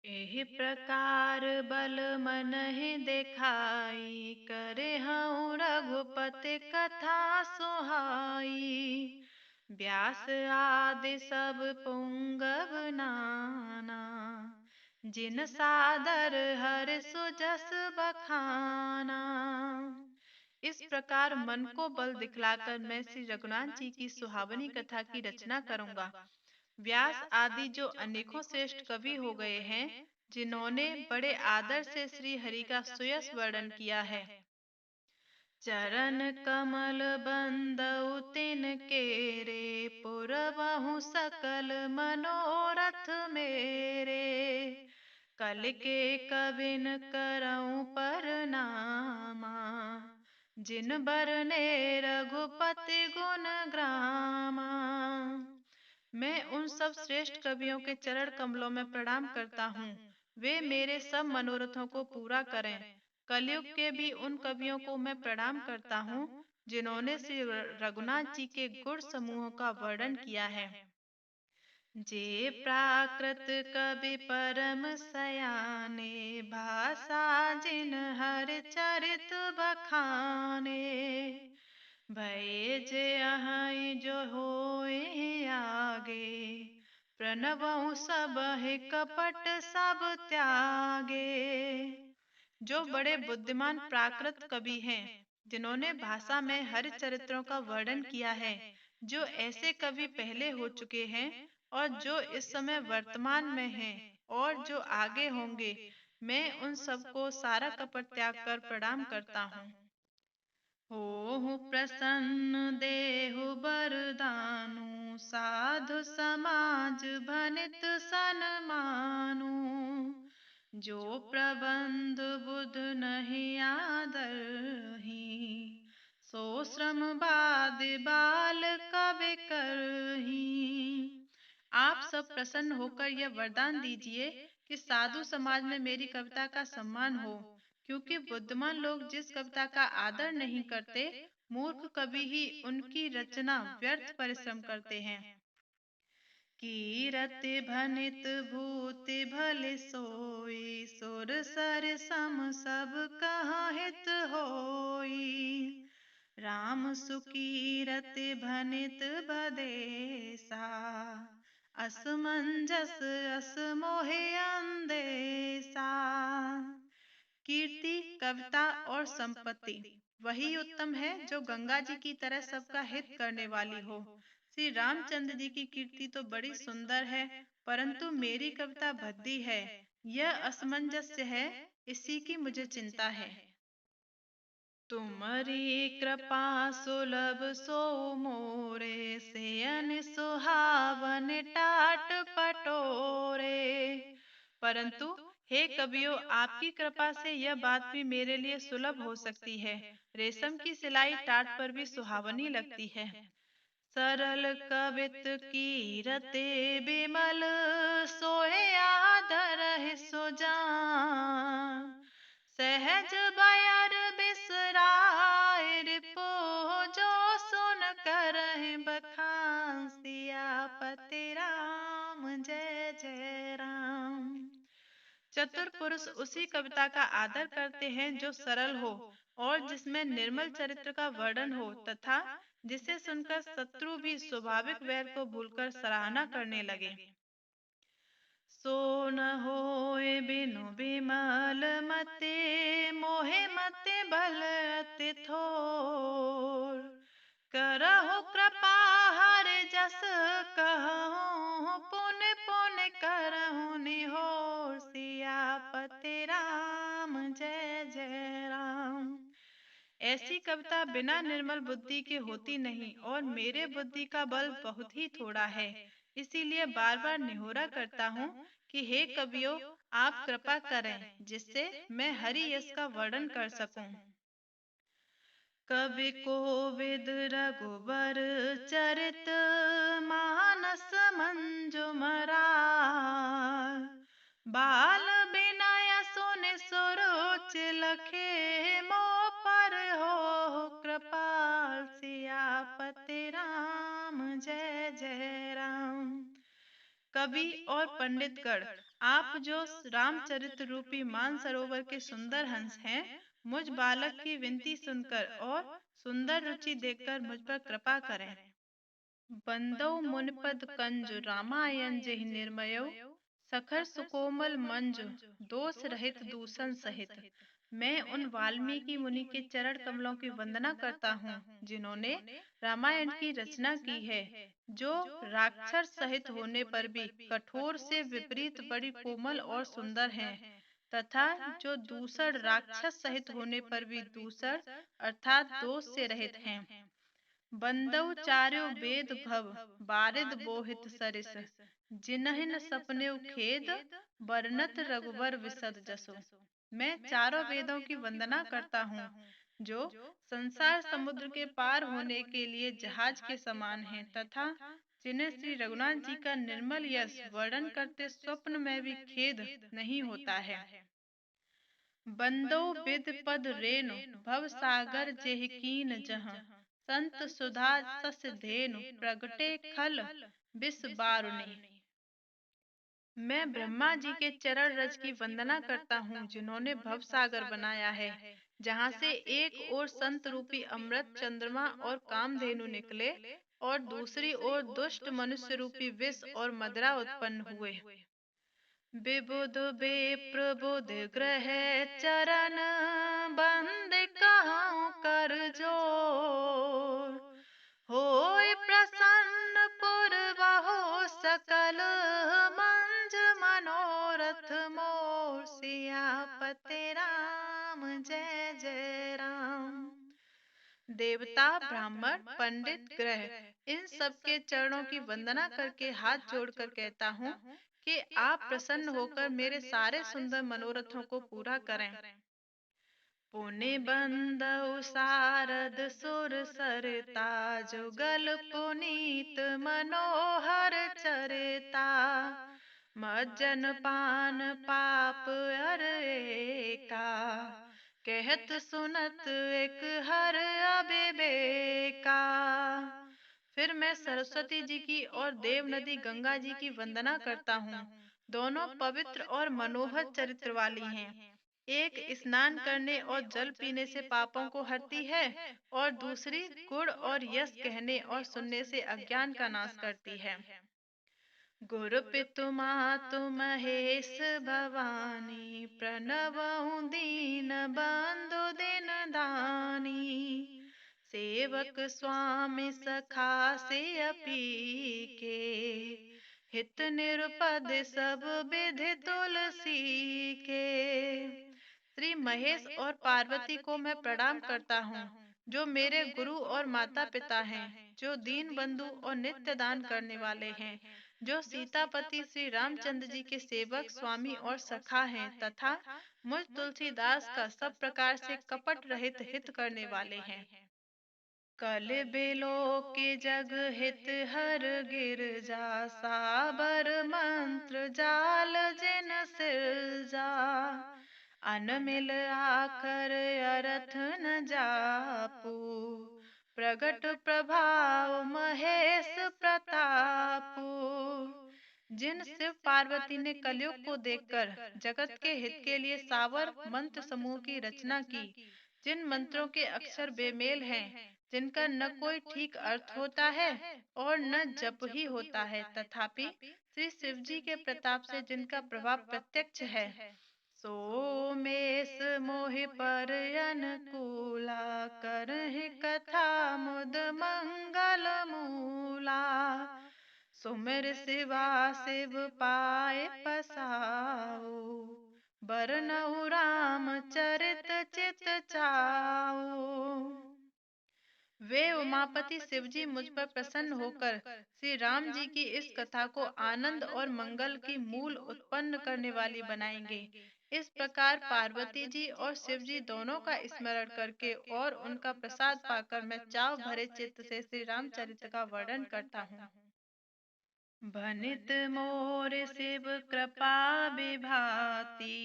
एहि प्रकार बल मनहि देखाई, करे हऊँ रघुपति कथा सुहाई। व्यास आदि सब पुंगव नाना, जिन सादर हर सुजस बखाना। इस प्रकार मन को बल दिखलाकर मैं श्री रघुनाथ जी की सुहावनी कथा की रचना करूंगा। व्यास आदि जो अनेकों श्रेष्ठ कवि हो गए हैं, जिन्होंने बड़े आदर से श्री हरि का सुयस वर्णन किया है। चरण कमल बंदउ तिनके रे, पुरवहु सकल मनोरथ मेरे। कल के कविन करऊं परनामा, जिन बरने रघुपति गुण ग्रामा। मैं उन सब श्रेष्ठ कवियों के चरण कमलों में प्रणाम करता हूँ। वे मेरे सब मनोरथों को पूरा करें। कलयुग के भी उन कवियों को मैं प्रणाम करता हूँ, जिन्होंने श्री रघुनाथ जी के गुण समूहों का वर्णन किया है। जे प्राकृत कवि परम सयाने, भाषा जिन हर चरित बखाने। भय जे अहै जो होए आगे, प्रणवउ सबहि कपट सब त्यागे। जो बड़े बुद्धिमान प्राकृत कवि हैं, जिन्होंने भाषा में हर चरित्रों का वर्णन किया है, जो ऐसे कवि पहले हो चुके हैं और जो इस समय वर्तमान में हैं और जो आगे होंगे, मैं उन सबको सारा कपट त्याग कर प्रणाम करता हूँ। होहु प्रसन्न देहु बरदानु, साधु समाज भनित सन्मानु। जो प्रबंध बुध नहीं आदरहि, सो श्रम बाद बाल कवि करही। आप सब प्रसन्न होकर यह वरदान दीजिए कि साधु समाज में मेरी कविता का सम्मान हो, क्योंकि बुद्धिमान लोग जिस कविता का आदर नहीं करते, मूर्ख कवि ही उनकी रचना व्यर्थ परिश्रम करते हैं। कीरति भनित भूति भले सोई, सुर सर सम सब कहाँ हित होई। राम सुकीरति भनित बदेसा, असमंजस अस मोहे अंदेसा। कीर्ति, कविता और संपत्ति वही उत्तम है जो गंगा जी की तरह सबका हित करने वाली हो। श्री रामचंद्र जी की कीर्ति तो बड़ी सुंदर है, परंतु मेरी कविता भद्दी है, यह असमंजस्य है, इसी की मुझे चिंता है। तुम्हारी कृपा सुलभ सो मोरे, सेयन सुहावन टाट पटोरे। परंतु हे कवियों, आपकी कृपा से यह बात भी मेरे लिए सुलभ हो सकती है। रेशम की सिलाई टाट पर भी सुहावनी लगती है। सरल कवित कीरते बिमल, सोए आदर सो जान। सहज बयर बिसराय रिपो, जो सुन करहि बखान। सियापति राम जय जय राम। चतुर पुरुष उसी कविता का आदर करते हैं जो सरल हो और जिसमें निर्मल चरित्र का वर्णन हो, तथा जिसे सुनकर शत्रु भी स्वाभाविक वैर को भूलकर सराहना करने लगे। सो न होए बिनु बिमल मते, मोहे मते बल अति थोर। करहु कृपा हर जस कहूँ, पुन पुन करहु निहोर। सियापति राम जय जय राम। ऐसी कविता बिना निर्मल बुद्धि के होती नहीं, और मेरे बुद्धि का बल बहुत ही थोड़ा है, इसीलिए बार बार निहोरा करता हूँ कि हे कवियों, आप कृपा करें, जिससे मैं हरि यश का वर्णन कर सकूं। कवि कोविद रघुबर चरित, मानस मंजुमरा। बाल बिनय सुनि सुरुचि लखे, मोह पर हो कृपाल। सियापति राम जय जय राम। कवि और पंडितगण आप जो रामचरित रूपी मानसरोवर के सुंदर हंस हैं, मुझ बालक की विनती सुनकर और सुंदर रुचि देखकर मुझ पर कृपा करें। बंदौ मुनिपद कंज रामायण जेहि निर्मयो, सखर सुकोमल मंज दोष रहित दूषण सहित। मैं उन वाल्मीकि मुनि के चरण कमलों की वंदना करता हूँ जिन्होंने रामायण की रचना की है, जो राक्षस सहित होने पर भी कठोर से विपरीत बड़ी कोमल और सुंदर हैं, तथा जो दूसर राक्षस सहित होने पर भी दूसर अर्थात दोष से रहित हैं। बंदउ चार्यो वेद भव बारिद बोहित सरिस, जिनहिन सपने खेद बरनत रघुवर विसद जसो। मैं चारों वेदों की वंदना करता हूँ जो संसार समुद्र के पार होने के लिए जहाज के समान हैं, तथा जिन्हें श्री रघुनाथ जी का निर्मल यश वर्णन करते स्वप्न में भी खेद नहीं होता है। बंदो बिद पद रेणु भव सागर जेहि कीन जहाँ, संत सुधा सस धेनु प्रगटे खल बिस बारुनी। मैं ब्रह्मा जी के चरण रज की वंदना करता हूँ जिन्होंने भव सागर बनाया है, जहाँ से एक ओर संत रूपी अमृत चंद्रमा और कामधेनु निकले और दूसरी ओर दुष्ट मनुष्य रूपी विष और मदिरा उत्पन्न हुए। विबुध बेप्रबुध ग्रह चरण बंद कहूँ कर जोर, होय प्रसन्न पुरबहु सकल मंज मनोरथ मोर, सियापति राम जय जय राम। देवता ब्राह्मण पंडित ग्रह इन सब के चरणों की वंदना करके हाथ जोड़कर कहता हूँ कि आप प्रसन्न होकर मेरे सारे सुंदर मनोरथों को पूरा करें। पुनि बंदउ सारद सुर सरता, जुगल पुनीत मनोहर चरिता, मज्जन पान पाप अर एका, कहत सुनत एक हर अविवेका। फिर मैं सरस्वती जी की और देव नदी गंगा जी की वंदना करता हूँ। दोनों पवित्र और मनोहर चरित्र वाली हैं। एक स्नान करने और जल पीने से पापों को हरती है और दूसरी गुण और यश कहने और सुनने से अज्ञान का नाश करती है। गुरु पितु मातु महेश भवानी, प्रणवउ दीन बंधु दिन दानी, सेवक स्वामी सखा से अपीके, हित निरुपद सब विधि तुलसी के। श्री महेश और पार्वती को मैं प्रणाम करता हूँ, जो मेरे गुरु और माता पिता हैं, जो दीन बंधु और नित्य दान करने वाले हैं, जो सीतापति श्री रामचंद्र जी के सेवक स्वामी और सखा हैं, तथा मुझ तुलसीदास का सब प्रकार से कपट रहित हित करने वाले हैं। कल बेलो के जग हित हर गिरजा, साबर मंत्र जाल जिन सिरजा, अनमिल आखर अरथ न जापू, प्रगट प्रभाव महेश प्रतापू। जिन शिव पार्वती ने कलयुग को देखकर जगत के हित के लिए सावर मंत्र समूह की रचना की, जिन मंत्रों के अक्षर बेमेल हैं, जिनका न कोई ठीक अर्थ होता है और न जप ही होता है, तथापि श्री शिव जी के प्रताप से जिनका प्रभाव प्रत्यक्ष है, सोमेश मोहि पर अनुकूला, करहि कथा मुद मंगल मूला, सुमिर शिवा शिव पाए पसाऊ, बरनउ राम चरित चित चाऊ। वे उमापति शिवजी मुझ पर प्रसन्न होकर श्री राम जी की इस कथा को आनंद और मंगल की मूल उत्पन्न करने वाली बनाएंगे। इस प्रकार पार्वती जी और शिव जी दोनों का स्मरण करके और उनका प्रसाद पाकर मैं चाव भरे चित्त से श्री रामचरित्र का वर्णन करता हूँ। भनित मोर शिव कृपा विभाति,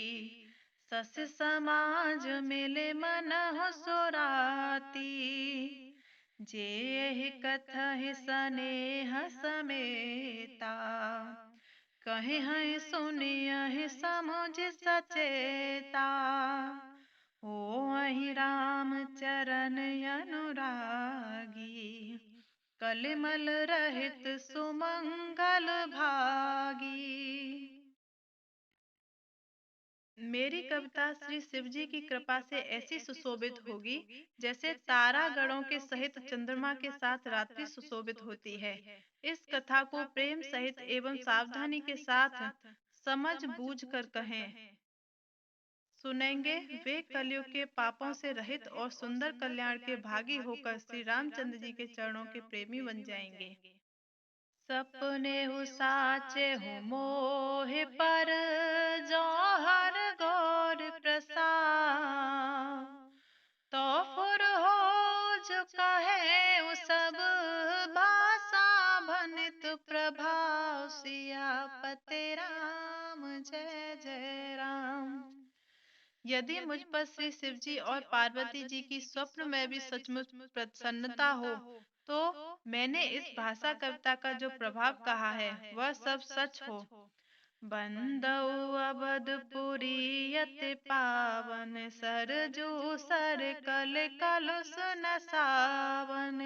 सस समाज मिले मनहु सुराती, जे कथहि स्नेह समेता, कहे हैं सुनियहि समुझ सचेता, हो अहि राम चरण अनुरागी, कलिमल रहित सुमंगल भागी। मेरी कविता श्री शिवजी की कृपा से ऐसी सुशोभित होगी जैसे तारा गणों के सहित चंद्रमा के साथ रात्रि सुशोभित होती है। इस कथा को प्रेम सहित एवं सावधानी के साथ समझ बूझ कर कहें, सुनेंगे वे कलयुग के पापों से रहित और सुंदर कल्याण के भागी होकर श्री रामचंद्र जी के चरणों के प्रेमी बन जाएंगे। सपने हु साचे हूँ मोह पर, जौहर गौर प्रसाद, तो फुर हो जो कहे उ सब भाषा भनित प्रभाव, सियापते राम जय जय राम। यदि मुझ पर श्री शिवजी और पार्वती जी की स्वप्न में भी सचमुच प्रसन्नता हो, तो मैंने इस भाषा कविता का जो प्रभाव कहा है वह सब सच हो। बंदउ अवधपुरी अति पावन, सरजू सर कल कलुष न सावन,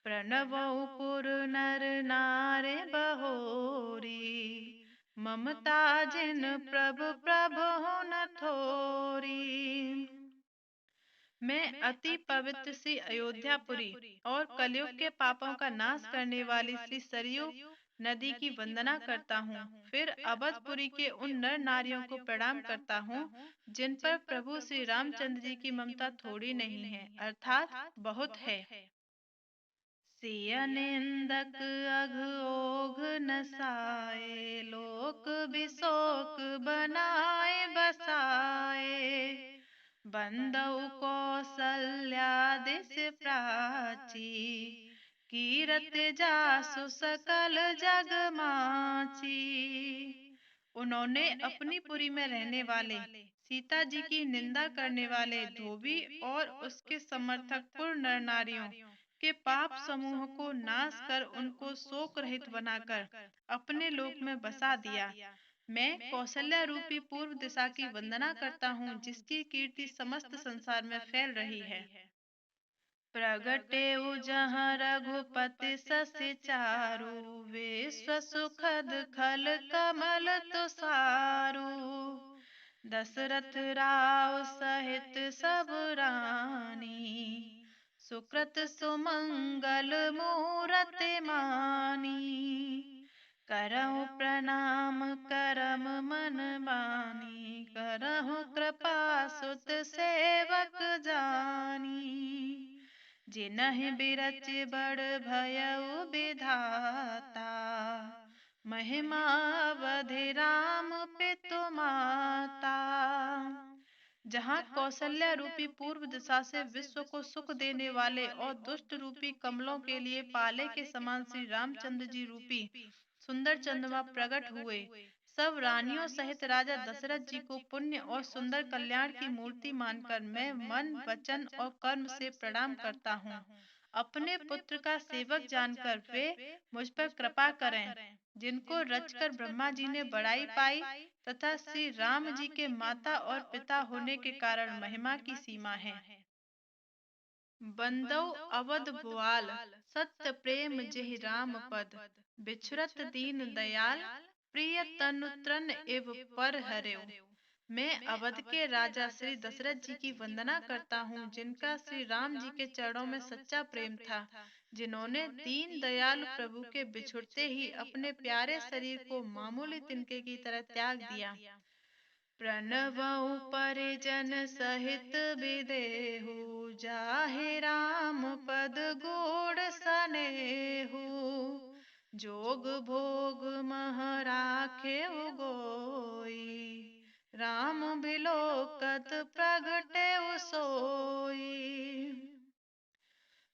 प्रणवउ पुर नर नारे बहोरी, ममता जिन प्रभु प्रभु न थोरी। मैं अति पवित्र सी अयोध्यापुरी और कलयुग के पापों का नाश करने वाली श्री सरयू नदी की वंदना करता हूँ। फिर अवधपुरी के उन नर नारियों को प्रणाम करता हूँ जिन पर प्रभु श्री रामचंद्र जी की ममता थोड़ी नहीं है, अर्थात बहुत है। सिय निंदक अघ ओघ नसाए, लोक बिशोक बनाए बसाए, बंदउ कौसल्या दिस प्राची, कीरत जासु सकल जग माची। उन्होंने अपनी पुरी में रहने वाले सीता जी की निंदा करने वाले धोबी और उसके समर्थक पुर नर नारियों के पाप समूह को नाश कर उनको शोक रहित बनाकर अपने लोक में बसा दिया। मैं कौशल्या रूपी पूर्व दिशा की वंदना करता हूँ जिसकी कीर्ति समस्त संसार में फैल रही है। प्रगटे जहाँ रघुपति ससि चारु, विश्व सुखद खल कमल तुषारु, दशरथ राव सहित सब रानी, सुकृत सुमंगल मूरति मानी, करहु प्रणाम करम मन बानी, करहु कृपा सुत सेवक जानी, जिनहि बिरच बड़ भयउ विधाता, महिमा अवधि राम पितु माता। जहाँ कौशल्या रूपी पूर्व दिशा से विश्व को सुख देने वाले और दुष्ट रूपी कमलों के लिए पाले के समान श्री रामचंद्र जी रूपी सुंदर चंद्रमा प्रकट हुए, सब रानियों सहित राजा दशरथ जी को पुण्य और सुंदर कल्याण की मूर्ति मानकर मैं मन वचन और कर्म से प्रणाम करता हूँ। अपने पुत्र का सेवक जानकर वे मुझ पर कृपा करें, जिनको रचकर ब्रह्मा जी ने बड़ाई पाई तथा श्री राम जी के माता और पिता होने के कारण महिमा की सीमा है। बंदौ अवध भुआल, सत्य प्रेम जेहि राम पद, बिछुरत दीन दयाल, प्रिय तनु तृण इव पर हरेउ। मैं अवध के राजा श्री दशरथ जी की वंदना करता हूँ जिनका श्री राम जी के चरणों में सच्चा प्रेम था, जिन्होंने दीन दयालु प्रभु के बिछुड़ते ही अपने प्यारे शरीर को मामूली तिनके की तरह त्याग दिया। प्रणवउ परिजन सहित विदेहु, जाहि राम पद गूढ़ सनेहु, जोग भोग मह राखेउ गोई, राम बिलोकत प्रगटेउ सोई।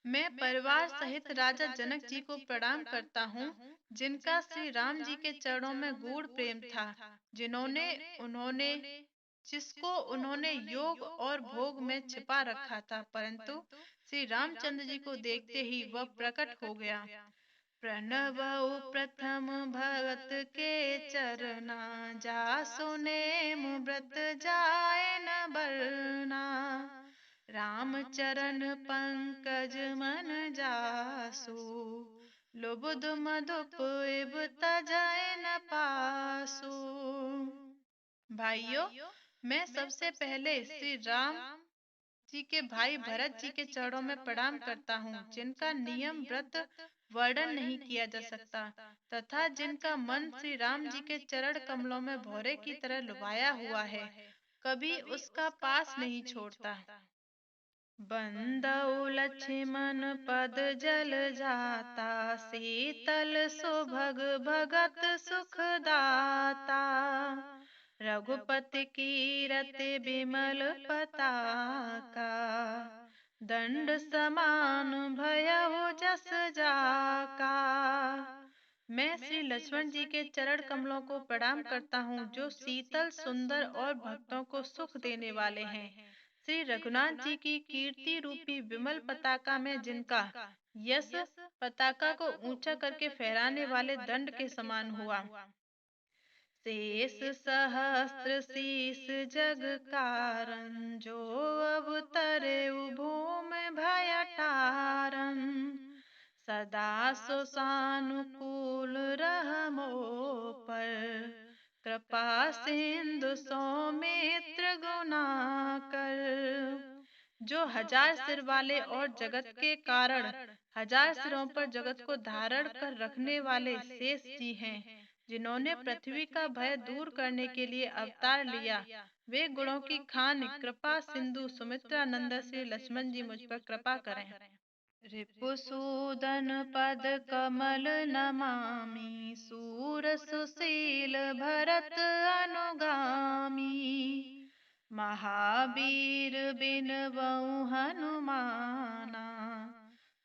मैं परिवार सहित राजा जनक जी को प्रणाम करता हूँ जिनका श्री राम जी के चरणों में गूढ़ प्रेम था, उन्होंने जिसको उन्होंने योग और भोग में छिपा रखा था, परंतु श्री रामचंद्र जी को देखते ही वह प्रकट हो गया। प्रणवउ प्रथम भगत के चरना, जासु नेम व्रत जाय न बरना। राम चरण पंकज मन जासु, लुब्ध मधुप इब तजय न पासु। भाइयों, मैं सबसे पहले श्री राम जी के भाई भरत जी के चरणों में प्रणाम करता हूँ, जिनका नियम व्रत वर्णन नहीं किया जा सकता, तथा जिनका मन श्री राम जी के चरण कमलों में भौरे की तरह लुभाया हुआ है, कभी उसका पास नहीं छोड़ता। बंदउ लक्ष्मण पद जल जाता, शीतल सुभग भगत सुखदाता। रघुपति कीरति बिमल पताका, दंड समान भयउ जस जाका। मैं श्री लक्ष्मण जी के चरण कमलों को प्रणाम करता हूँ, जो शीतल सुंदर और भक्तों को सुख देने वाले हैं। श्री रघुनाथ जी की कीर्ति रूपी विमल पताका में जिनका यश पताका को ऊंचा करके फहराने वाले दंड के समान हुआ। शेष सहस्त्र शीस जग कारण, जो अवतरे भूमि भयटारन। सदा सुसानुकूल रहमो पर, कृपा सिंधु सौमित्र गुना कर। जो हजार सिर वाले और जगत के कारण हजार सिरों पर जगत को धारण कर रखने वाले शेष जी हैं, जिन्होंने पृथ्वी का भय दूर करने के लिए अवतार लिया, वे गुणों की खान कृपा सिंधु सुमित्रा नंद श्री लक्ष्मण जी मुझ पर कृपा करें। रिपुसूदन पद कमल नमामि, सूर सुशील भरत अनुगामी। महावीर बिनबऊ हनुमाना,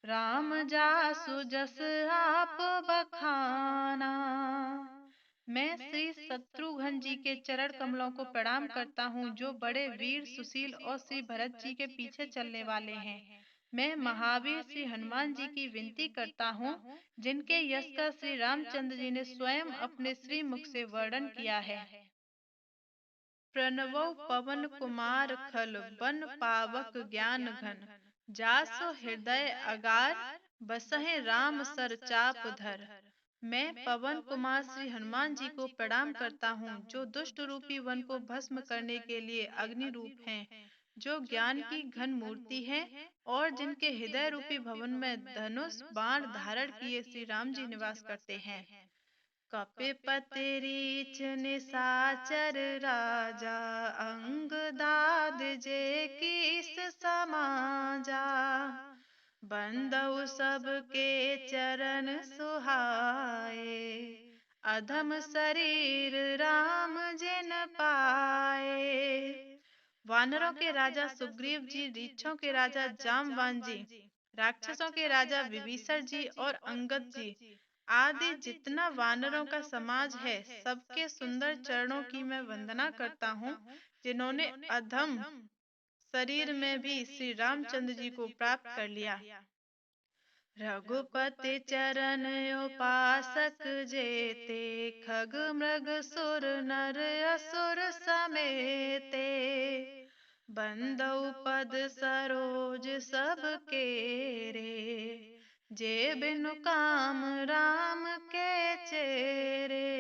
राम जासु जस आप बखाना। मैं श्री शत्रुघ्न जी के चरण कमलों को प्रणाम करता हूँ, जो बड़े वीर सुशील और श्री भरत जी के पीछे चलने वाले हैं। मैं महावीर श्री हनुमान जी की विनती करता हूँ, जिनके यश का श्री रामचंद्र जी ने स्वयं अपने श्री मुख से वर्णन किया है। प्रणवौ पवन कुमार खल, बन पावक ज्ञान घन। जासु हृदय अगार, बसहे राम सर चाप धर। मैं पवन कुमार श्री हनुमान जी को प्रणाम करता हूँ, जो दुष्ट रूपी वन को भस्म करने के लिए अग्नि रूप हैं, जो ज्ञान की घन मूर्ति है, और जिनके हृदय रूपी भवन में धनुष बाण धारण किए श्री राम जी निवास करते हैं। कपिपति रीछ निशाचर राजा, अंग दाद जे कीस समाजा। बंदउ सबके चरण सुहाए, अधम शरीर राम जिन पाए। वानरों के राजा सुग्रीव जी, रीछों के राजा जामवान जी, राक्षसों के राजा विभीषण जी और अंगद जी आदि जितना वानरों का समाज है, सबके सुंदर चरणों की मैं वंदना करता हूँ, जिन्होंने अधम शरीर में भी श्री रामचंद्र जी को प्राप्त कर लिया। रघुपति चरण उपासक जेते, खग मृग सुर नर असुर समेते। बंदउ पद सरोज सब केरे, जे बिनु काम राम के चेरे।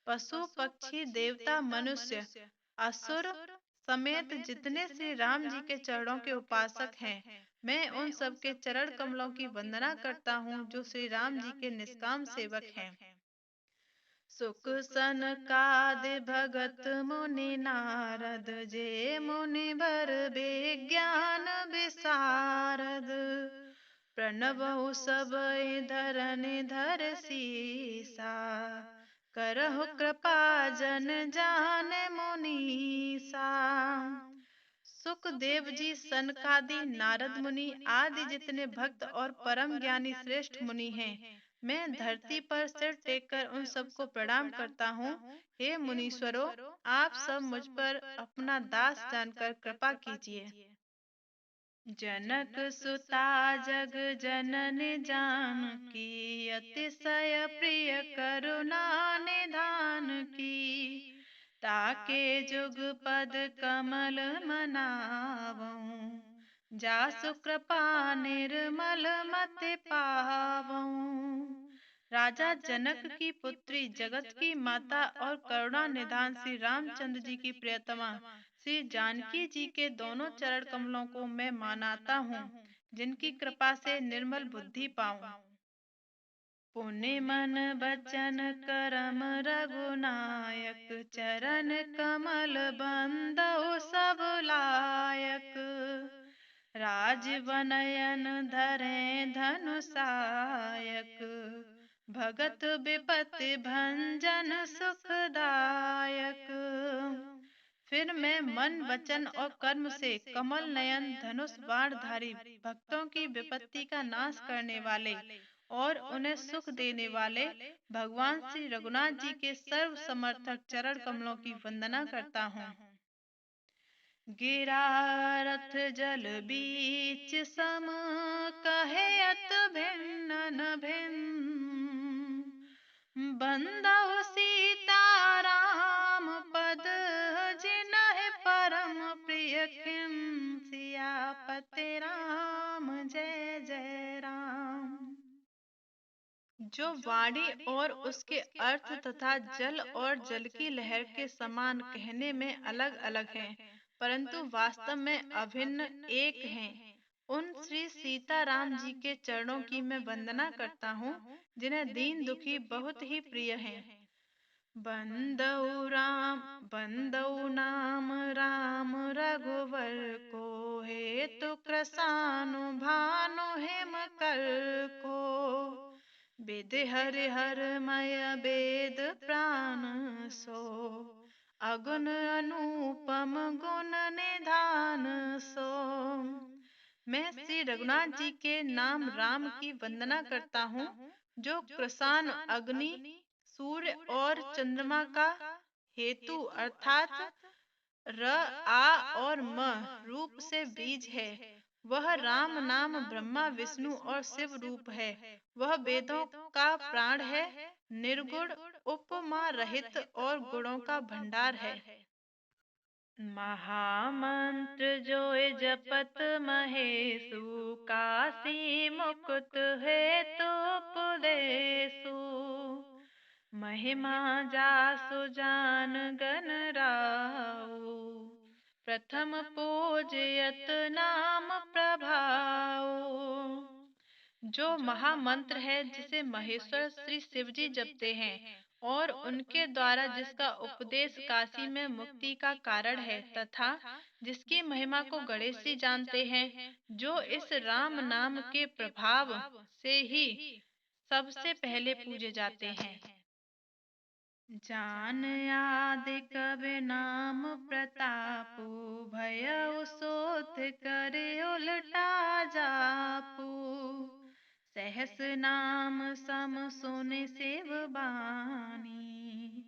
पशु पक्षी देवता मनुष्य असुर समेत जितने श्री राम जी के चरणों के उपासक हैं, मैं उन सब के चरण कमलों की वंदना करता हूँ, जो श्री राम जी के निष्काम सेवक हैं। सुख सनकादि भगत मुनि नारद, जे मुनि वर विज्ञान विशारद। प्रणवउ सबइ धरनि धर सीसा, करहु कृपा जन जान मुनीसा। सुखदेव जी, सनकादि, नारद मुनि आदि जितने भक्त और परम ज्ञानी श्रेष्ठ मुनि हैं, मैं धरती पर सिर टेककर उन सबको प्रणाम करता हूँ। हे मुनीश्वरों, आप सब मुझ पर अपना दास जानकर कृपा कीजिए। जनक सुता जग जननी जानकी, अतिशय प्रिय करुणा निधान की। ताके जुग पद कमल मनावऊं, जासु कृपा निर्मल मति पावऊं। राजा जनक की पुत्री, जगत की माता और करुणा निधान श्री रामचंद्र जी की प्रियतमा श्री जानकी जी के दोनों चरण कमलों को मैं मनाता हूँ, जिनकी कृपा से निर्मल बुद्धि पाऊं। पुण्य मन बचन करम रघुनायक, चरण कमल बंदउ सब लायक। राजवनयन धरे धनुषायक, भगत विपत्ति भंजन सुखदायक। फिर मैं मन वचन और कर्म से कमल नयन धनुष बाणधारी, भक्तों की विपत्ति का नाश करने वाले और उन्हें सुख देने वाले भगवान श्री रघुनाथ जी के सर्व समर्थक चरण कमलों की वंदना करता हूँ। गिरा रथ जल बीच सम, कहे अत भिन्न न भिन्न। बंदउ सीता राम पद, जिनहि परम प्रिय खिन। सियापति राम जय जय राम। जो वाणी और उसके अर्थ तथा जल और जल की लहर के समान कहने में अलग अलग हैं, परंतु वास्तव में अभिन्न एक हैं, उन श्री सीताराम जी के चरणों की मैं वंदना करता हूँ, जिन्हें दीन दुखी बहुत ही प्रिय हैं। बंदऊ नाम राम रघुवर को, हेतु कृसानु भानु हिम कर को। विधि हरि हर मय वेद प्राण सो, अगुण अनुपम गुण निधान सो। मैं श्री रघुनाथ जी के नाम राम की वंदना करता हूँ, जो कृसान अग्नि, सूर्य और चंद्रमा का हेतु अर्थात र आ और म रूप से बीज है। वह राम नाम ब्रह्मा विष्णु और शिव रूप है। वह वेदों का प्राण है, निर्गुण उपमा रहित और गुणों का भंडार है। महामंत्र जोय जपत महेशु, काशी मुकुट हेतु उपदेशु। महिमा जासु जान गन राउ, प्रथम पूजयत नाम प्रभाऊ। जो महामंत्र है, जिसे महेश्वर श्री शिव जी जपते हैं और उनके द्वारा जिसका उपदेश काशी में मुक्ति का कारण है, तथा जिसकी महिमा को गणेश जी जानते हैं, जो इस राम नाम के प्रभाव से ही सबसे पहले पूजे जाते हैं। जान आदि कवि नाम प्रतापु, भयउ सोथ करे उलटा जापू। सहस नाम सम सुन शिव बानी,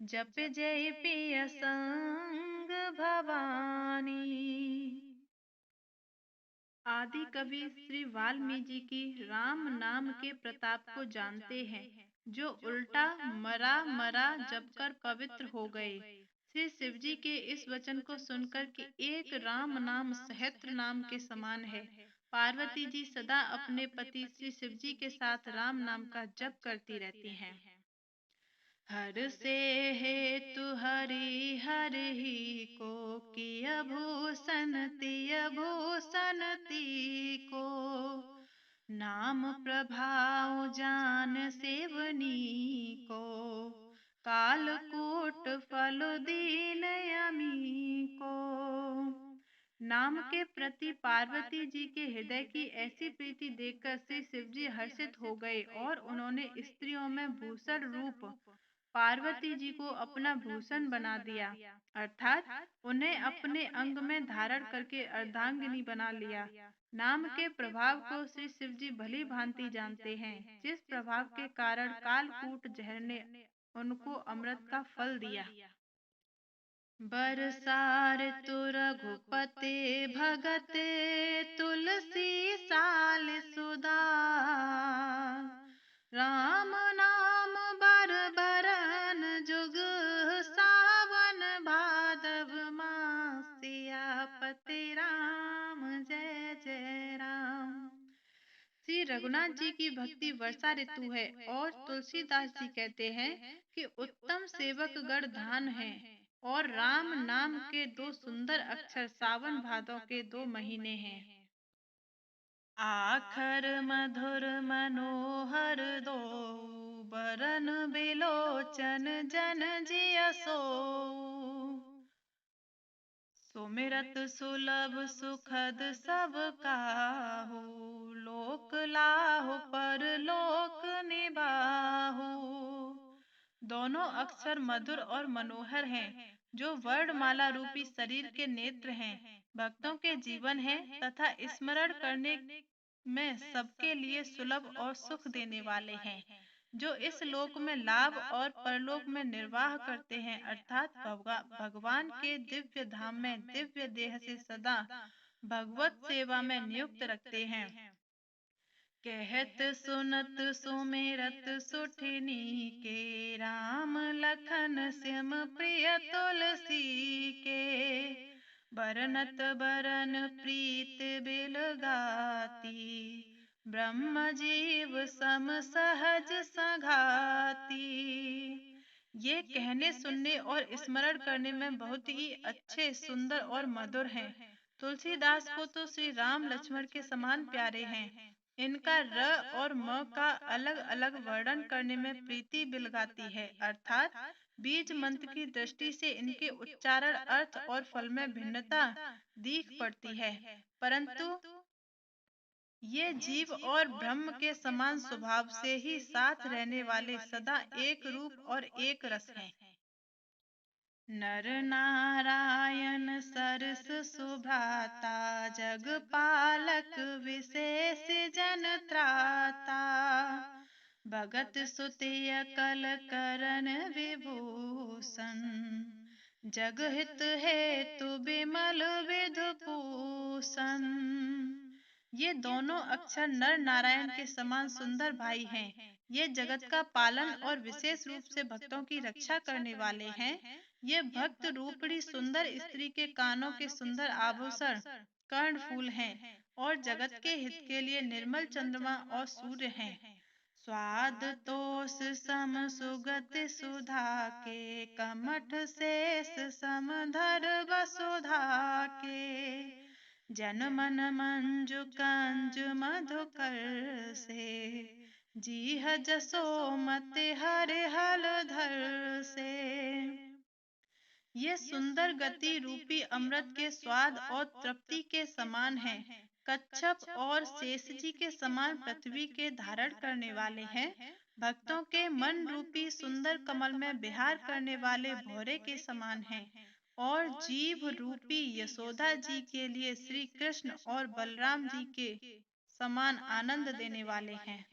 जप जय पिय संग भवानी। आदि कवि श्री वाल्मीकि की राम नाम के प्रताप को जानते हैं, जो उल्टा मरा मरा जपकर पवित्र हो गए। श्री शिव जी के इस वचन को सुनकर कि एक राम नाम सहस्त्र नाम के समान है, पार्वती जी सदा अपने पति श्री शिव जी के साथ राम नाम का जप करती रहती हैं। हर से हेतु हरि हर ही को, किय भूषण तिय भूषण ती को। नाम प्रभाव जान सेवनी को, कालकूट फल दीन यमी को। नाम के प्रति पार्वती जी के हृदय की ऐसी प्रीति देखकर श्री शिव जी हर्षित हो गए और उन्होंने स्त्रियों में भूषण रूप पार्वती जी को अपना भूषण बना दिया, अर्थात उन्हें अपने अंग में धारण करके अर्धांगिनी बना लिया। नाम के प्रभाव को श्री शिव जी भली भांति जानते हैं, जिस प्रभाव के कारण कालकूट जहर ने उनको अमृत का फल दिया। बरसार तु रघुपते भगते, तुलसी साल सुदार। राम नाम बर बरन जुग, सावन भादव मास। सियापति राम जय जय राम। श्री रघुनाथ जी की भक्ति वर्षा ऋतु है और तुलसीदास जी कहते हैं कि उत्तम सेवक गण धान है और राम नाम के दो सुंदर अक्षर सावन भादों के 2 महीने हैं। आखर मधुर मनोहर दो, बरन बिलोचन जन जिय सो। सुमिरत सुलभ सुखद सब काहू, लोक लाहु पर लोक निबाहु। दोनों अक्षर मधुर और मनोहर हैं, जो वर्णमाला रूपी शरीर के नेत्र हैं, भक्तों के जीवन हैं तथा स्मरण करने में सबके लिए सुलभ और सुख देने वाले हैं, जो इस लोक में लाभ और परलोक में निर्वाह करते हैं, अर्थात भगवान के दिव्य धाम में दिव्य देह से सदा भगवत सेवा में नियुक्त रखते हैं। कहत सुनत सुमिरत सुठिनी के, राम लखन सिम प्रिय तुलसी के। बरनत बरन प्रीत बिल गाती, ब्रह्म जीव सम सहज संघाती। ये कहने सुनने और स्मरण करने में बहुत ही अच्छे, सुंदर और मधुर हैं। तुलसीदास को तो श्री राम लक्ष्मण के समान प्यारे हैं। इनका र और म का अलग अलग वर्णन करने में प्रीति बिलगाती है, अर्थात बीज मंत्र की दृष्टि से इनके उच्चारण, अर्थ और फल में भिन्नता दिख पड़ती है, परंतु ये जीव और ब्रह्म के समान स्वभाव से ही साथ रहने वाले सदा एक रूप और एक रस हैं। नर नारायण सरस सुभ्राता, जग पालक विशेष जन त्राता। भगत सुतिय कल करन विभूषण, जग हित हेतु बिमल विधुभूषण। ये दोनों अक्षर नर नारायण के समान सुंदर भाई हैं। ये जगत का पालन और विशेष रूप से भक्तों की रक्षा करने वाले हैं। ये भक्त रूपड़ी सुंदर स्त्री के कानों के सुंदर आभूषण कर्ण फूल हैं और जगत के हित के लिए निर्मल चंद्रमा और सूर्य हैं। स्वाद तोष सम सुगत सुधा के, कमठ शेष समधर वसुधा के। जन मन मंजु कंजु मधुकर से, जीह जसो मत हरे हल धर से। ये सुंदर गति रूपी अमृत के स्वाद और तृप्ति के समान हैं। कच्छप और शेष जी के समान पृथ्वी के धारण करने वाले हैं। भक्तों के मन रूपी सुंदर कमल में विहार करने वाले भौरे के समान हैं और जीव रूपी यशोदा जी के लिए श्री कृष्ण और बलराम जी के समान आनंद देने वाले हैं।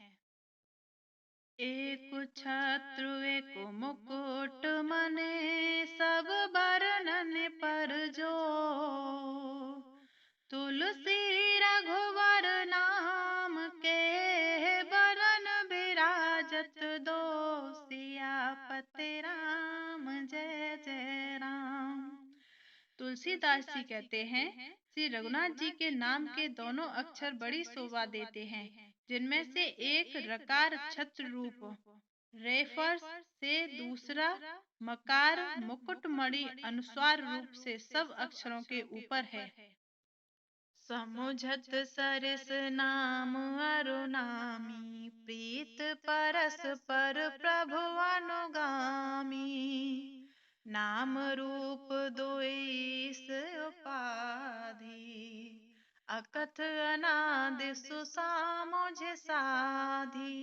एक छत्रु एक मुकुट मने, सब बरनन पर जो। तुलसी रघुवर नाम के, बरन विराजत दो। सियापति राम जय जय राम। तुलसीदास जी कहते हैं, श्री रघुनाथ जी के नाम के दोनों अक्षर बड़ी शोभा देते हैं, जिनमें से एक रकार छत्र रूप रेफर्स से, दूसरा मकार मुकुटमणि अनुस्वार रूप से सब अक्षरों के ऊपर है। समुझत सरस नाम अरुनामी, प्रीत परस पर प्रभु अनुगामी। नाम रूप दुईस उपाधि, अकथ अनादि सुसामुझ साधी।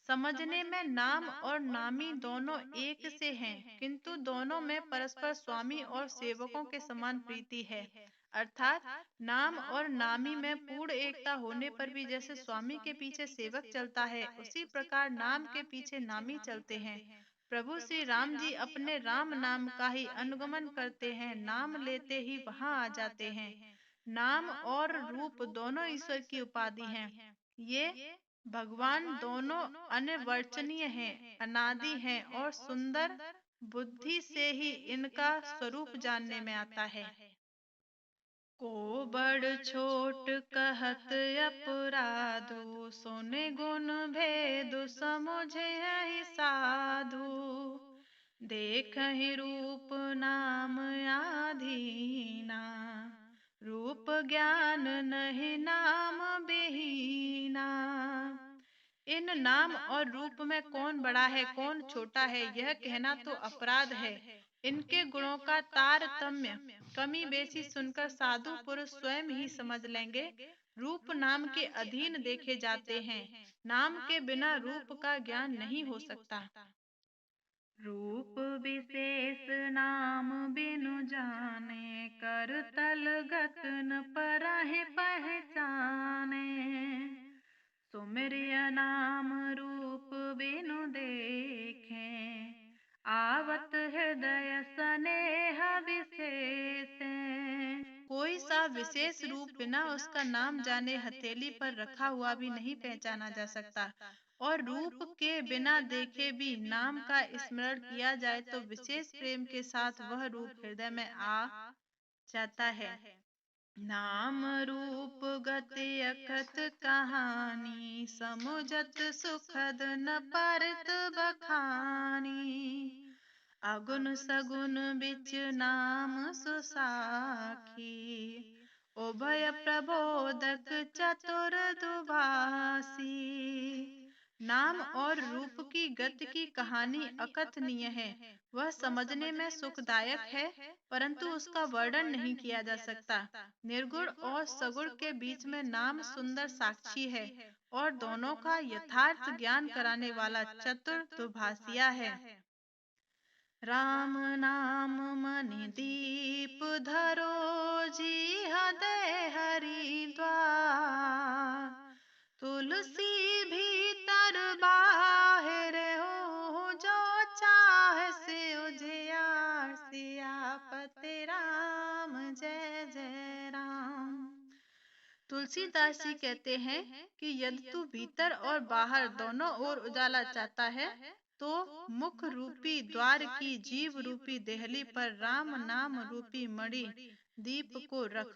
समझने में नाम और नामी दोनों एक से हैं, किंतु दोनों में परस्पर स्वामी और सेवकों के समान प्रीति है, अर्थात नाम और नामी में पूर्ण एकता होने पर भी जैसे स्वामी के पीछे सेवक चलता है, उसी प्रकार नाम के पीछे नामी चलते हैं। प्रभु श्री राम जी अपने राम नाम का ही अनुगमन करते हैं, नाम लेते ही वहां आ जाते हैं। नाम और रूप दोनों ईश्वर की उपाधि हैं। ये भगवान दोनों अनिर्वचनीय हैं, अनादि हैं और सुंदर। बुद्धि से ही इनका स्वरूप जानने में आता है। को बड़ छोट कहत अपराधु, सोने गुण भेद समुझे ही साधु। देखहि रूप नाम आधीना, रूप ज्ञान नहीं नाम बेहीना। इन नाम और रूप में कौन बड़ा है कौन छोटा है यह कहना तो अपराध है। इनके गुणों का तारतम्य कमी बेसी सुनकर साधु पुरुष स्वयं ही समझ लेंगे। रूप नाम के अधीन देखे जाते हैं, नाम के बिना रूप का ज्ञान नहीं हो सकता। रूप विशेष नाम बिनु जाने, कर तल गत न परहि पहचाने। सुमिरिय नाम रूप बिनु देखे, आवत हृदय स्नेह विशेष। कोई सा विशेष रूप बिना उसका नाम जाने हथेली पर रखा हुआ भी नहीं पहचाना जा सकता। और रूप के बिना देखे भी नाम का स्मरण किया जाए तो विशेष प्रेम के साथ वह रूप हृदय में आ जाता है। नाम रूप गति अकथ कहानी, समुझत सुखद न परत बखानी। अगुन सगुन बिच नाम सुसाखी, उभय प्रबोधक चतुर दुभासी। नाम और रूप की गति की कहानी अकथनीय है। वह समझने में सुखदायक है, परंतु उसका वर्णन नहीं किया जा सकता। निर्गुण और सगुण के बीच में नाम सुंदर साक्षी है और दोनों का यथार्थ ज्ञान कराने वाला चतुर दुभाषिया है। राम नाम मनि दीप धरो, जी हृदय हरिद्वार। तुलसी भीतर बाहिर हो, जो चाह से उजियार। सियापति राम जय जय राम। तुलसीदास जी कहते हैं कि यदि तू भीतर और बाहर दोनों ओर उजाला चाहता है तो मुख रूपी द्वार की जीव रूपी देहली पर राम नाम रूपी मणि दीप को रख।